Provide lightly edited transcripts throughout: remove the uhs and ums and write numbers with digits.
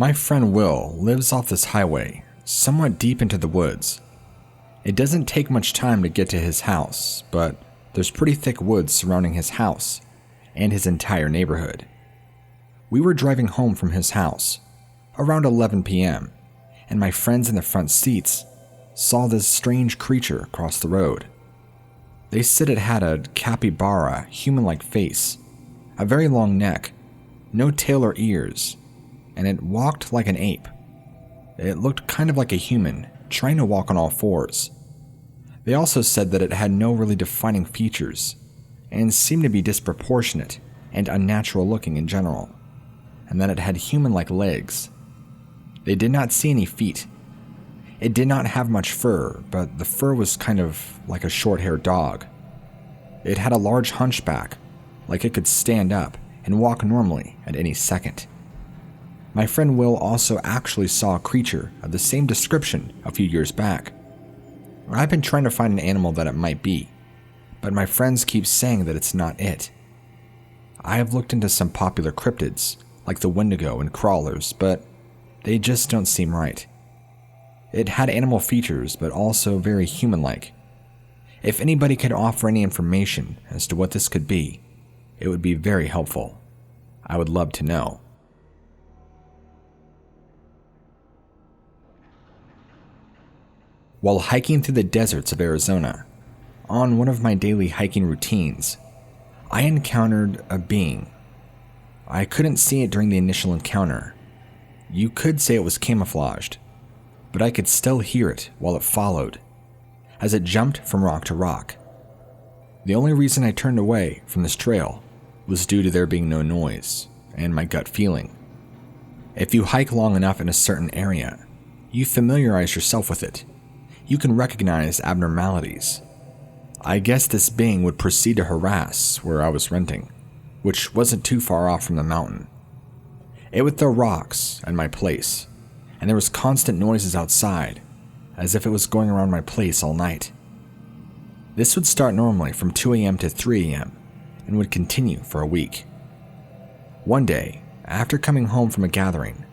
My friend Will lives off this highway, somewhat deep into the woods. It doesn't take much time to get to his house, but there's pretty thick woods surrounding his house and his entire neighborhood. We were driving home from his house around 11 p.m., and my friends in the front seats saw this strange creature cross the road. They said it had a capybara, human-like face, a very long neck, no tail or ears, and it walked like an ape. It looked kind of like a human, trying to walk on all fours. They also said that it had no really defining features, and seemed to be disproportionate and unnatural looking in general, and that it had human-like legs. They did not see any feet. It did not have much fur, but the fur was kind of like a short-haired dog. It had a large hunchback, like it could stand up and walk normally at any second. My friend Will also actually saw a creature of the same description a few years back. I've been trying to find an animal that it might be, but my friends keep saying that it's not it. I have looked into some popular cryptids, like the Wendigo and crawlers, but they just don't seem right. It had animal features, but also very human-like. If anybody could offer any information as to what this could be, it would be very helpful. I would love to know. While hiking through the deserts of Arizona, on one of my daily hiking routines, I encountered a being. I couldn't see it during the initial encounter. You could say it was camouflaged, but I could still hear it while it followed, as it jumped from rock to rock. The only reason I turned away from this trail was due to there being no noise and my gut feeling. If you hike long enough in a certain area, you familiarize yourself with it. You can recognize abnormalities. I guess this being would proceed to harass where I was renting, which wasn't too far off from the mountain. It would throw rocks at my place, and there was constant noises outside, as if it was going around my place all night. This would start normally from 2 a.m. to 3 a.m. and would continue for a week. One day, after coming home from a gathering,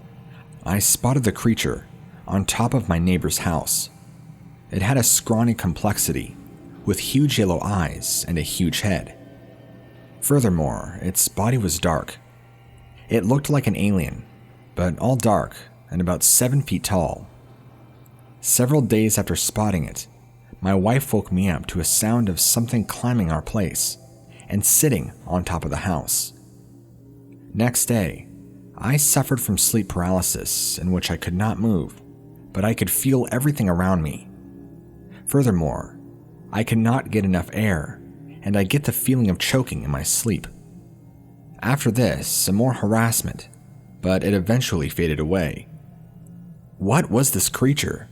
I spotted the creature on top of my neighbor's house. It had a scrawny complexity, with huge yellow eyes and a huge head. Furthermore, its body was dark. It looked like an alien, but all dark and about 7 feet tall. Several days after spotting it, my wife woke me up to a sound of something climbing our place and sitting on top of the house. Next day, I suffered from sleep paralysis in which I could not move, but I could feel everything around me. Furthermore, I could not get enough air, and I get the feeling of choking in my sleep. After this, some more harassment, but it eventually faded away. What was this creature?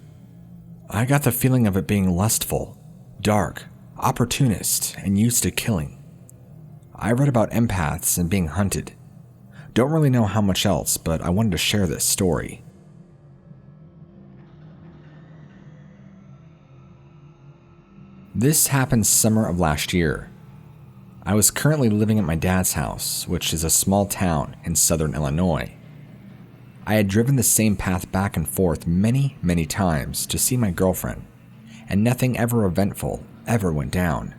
I got the feeling of it being lustful, dark, opportunist, and used to killing. I read about empaths and being hunted. Don't really know how much else, but I wanted to share this story. This happened summer of last year. I was currently living at my dad's house, which is a small town in southern Illinois. I had driven the same path back and forth many, many times to see my girlfriend, and nothing ever eventful ever went down.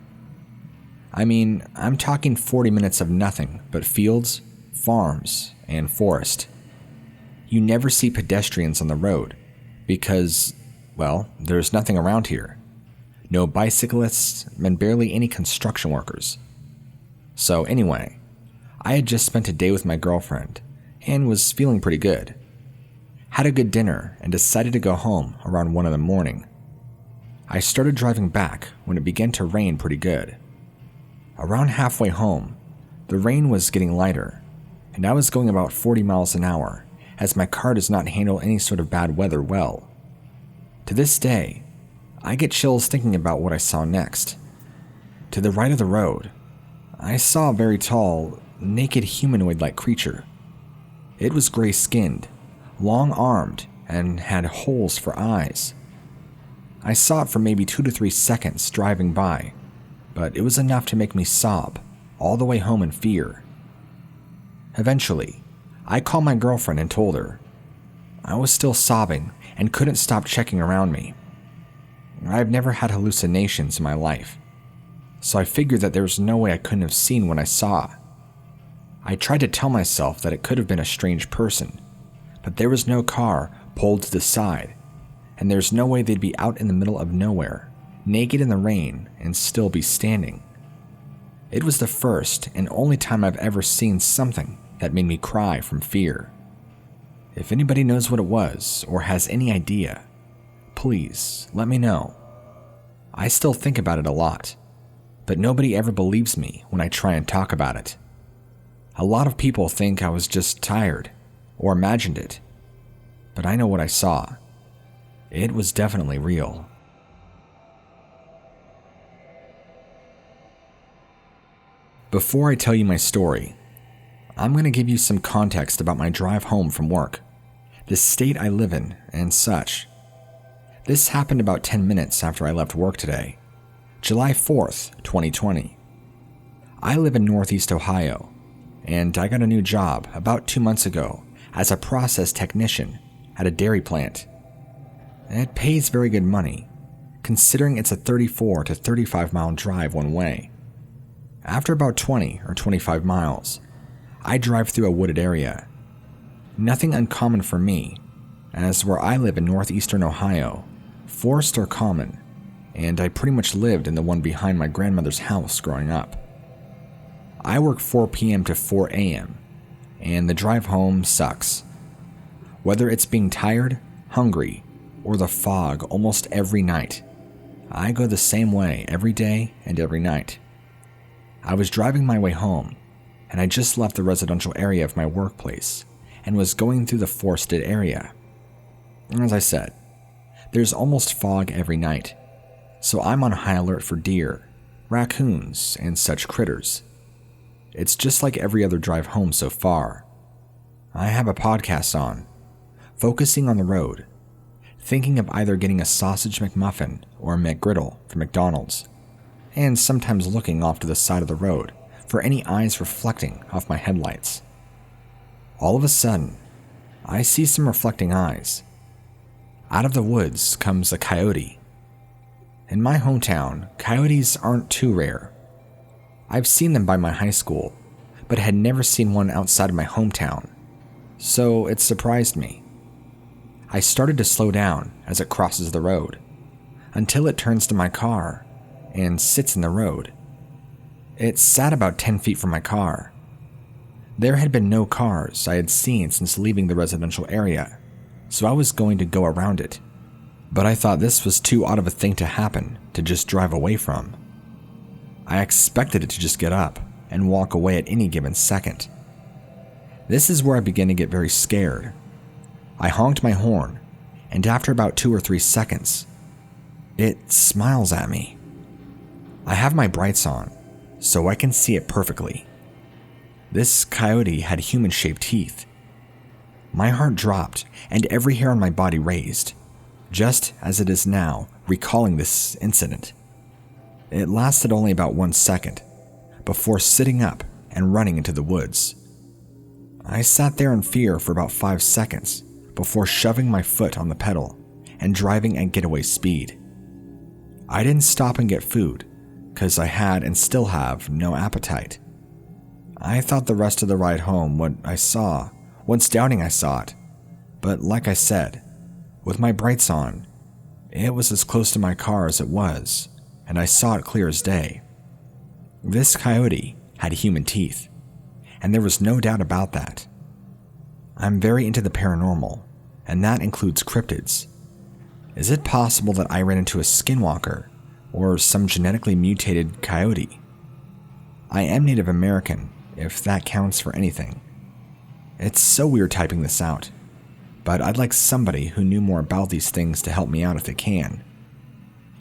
I mean, I'm talking 40 minutes of nothing but fields, farms, and forest. You never see pedestrians on the road because, well, there's nothing around here. No bicyclists, and barely any construction workers. So anyway, I had just spent a day with my girlfriend and was feeling pretty good. Had a good dinner and decided to go home around 1 in the morning. I started driving back when it began to rain pretty good. Around halfway home, the rain was getting lighter, and I was going about 40 miles an hour as my car does not handle any sort of bad weather well. To this day, I get chills thinking about what I saw next. To the right of the road, I saw a very tall, naked humanoid-like creature. It was gray-skinned, long-armed, and had holes for eyes. I saw it for maybe 2 to 3 seconds driving by, but it was enough to make me sob all the way home in fear. Eventually, I called my girlfriend and told her. I was still sobbing and couldn't stop checking around me. I've never had hallucinations in my life, so I figured that there was no way I couldn't have seen what I saw. I tried to tell myself that it could have been a strange person, but there was no car pulled to the side, and there's no way they'd be out in the middle of nowhere, naked in the rain, and still be standing. It was the first and only time I've ever seen something that made me cry from fear. If anybody knows what it was or has any idea, please let me know. I still think about it a lot, but nobody ever believes me when I try and talk about it. A lot of people think I was just tired or imagined it, but I know what I saw. It was definitely real. Before I tell you my story, I'm going to give you some context about my drive home from work, the state I live in, and such. This happened about 10 minutes after I left work today, July 4th, 2020. I live in Northeast Ohio, and I got a new job about 2 months ago as a process technician at a dairy plant. It pays very good money, considering it's a 34 to 35 mile drive one way. After about 20 or 25 miles, I drive through a wooded area. Nothing uncommon for me, as where I live in northeastern Ohio, forests are common, and I pretty much lived in the one behind my grandmother's house growing up. I work 4 p.m. to 4 a.m., and the drive home sucks. Whether it's being tired, hungry, or the fog almost every night, I go the same way every day and every night. I was driving my way home, and I just left the residential area of my workplace and was going through the forested area. As I said, there's almost fog every night, so I'm on high alert for deer, raccoons, and such critters. It's just like every other drive home so far. I have a podcast on, focusing on the road, thinking of either getting a sausage McMuffin or a McGriddle from McDonald's, and sometimes looking off to the side of the road for any eyes reflecting off my headlights. All of a sudden, I see some reflecting eyes. Out of the woods comes a coyote. In my hometown, coyotes aren't too rare. I've seen them by my high school, but had never seen one outside of my hometown, so it surprised me. I started to slow down as it crosses the road, until it turns to my car and sits in the road. It sat about 10 feet from my car. There had been no cars I had seen since leaving the residential area, so I was going to go around it, but I thought this was too odd of a thing to happen to just drive away from. I expected it to just get up and walk away at any given second. This is where I began to get very scared. I honked my horn, and after about 2 or 3 seconds, it smiles at me. I have my brights on, so I can see it perfectly. This coyote had human-shaped teeth. My heart dropped and every hair on my body raised, just as it is now recalling this incident. It lasted only about 1 second, before sitting up and running into the woods. I sat there in fear for about 5 seconds before shoving my foot on the pedal and driving at getaway speed. I didn't stop and get food, because I had and still have no appetite. I thought the rest of the ride home what I saw, once doubting I saw it, but like I said, with my brights on, it was as close to my car as it was, and I saw it clear as day. This coyote had human teeth, and there was no doubt about that. I'm very into the paranormal, and that includes cryptids. Is it possible that I ran into a skinwalker or some genetically mutated coyote? I am Native American, if that counts for anything. It's so weird typing this out, but I'd like somebody who knew more about these things to help me out if they can.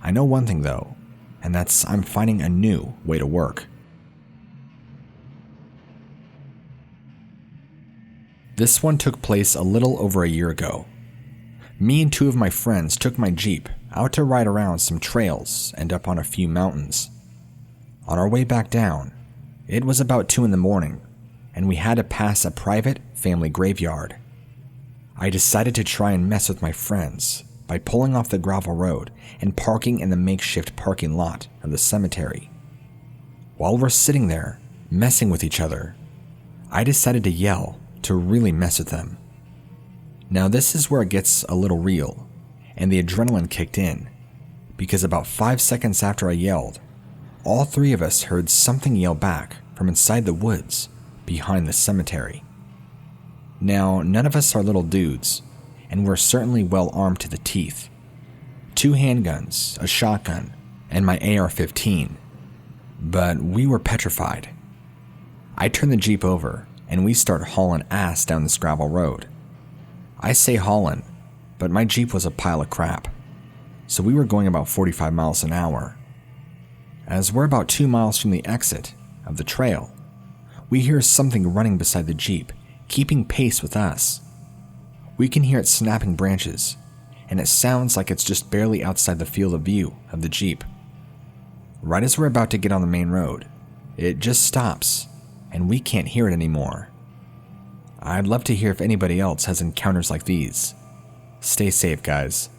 I know one thing though, and that's I'm finding a new way to work. This one took place a little over a year ago. Me and 2 of my friends took my Jeep out to ride around some trails and up on a few mountains. On our way back down, it was about 2 in the morning, and we had to pass a private family graveyard. I decided to try and mess with my friends by pulling off the gravel road and parking in the makeshift parking lot of the cemetery. While we're sitting there, messing with each other, I decided to yell to really mess with them. Now this is where it gets a little real, and the adrenaline kicked in, because about 5 seconds after I yelled, all three of us heard something yell back from inside the woods behind the cemetery. Now, none of us are little dudes, and we're certainly well armed to the teeth. 2 handguns, a shotgun, and my AR-15. But we were petrified. I turn the Jeep over, and we start hauling ass down this gravel road. I say hauling, but my Jeep was a pile of crap, so we were going about 45 miles an hour. As we're about 2 miles from the exit of the trail, we hear something running beside the Jeep, keeping pace with us. We can hear it snapping branches, and it sounds like it's just barely outside the field of view of the Jeep. Right as we're about to get on the main road, it just stops, and we can't hear it anymore. I'd love to hear if anybody else has encounters like these. Stay safe, guys.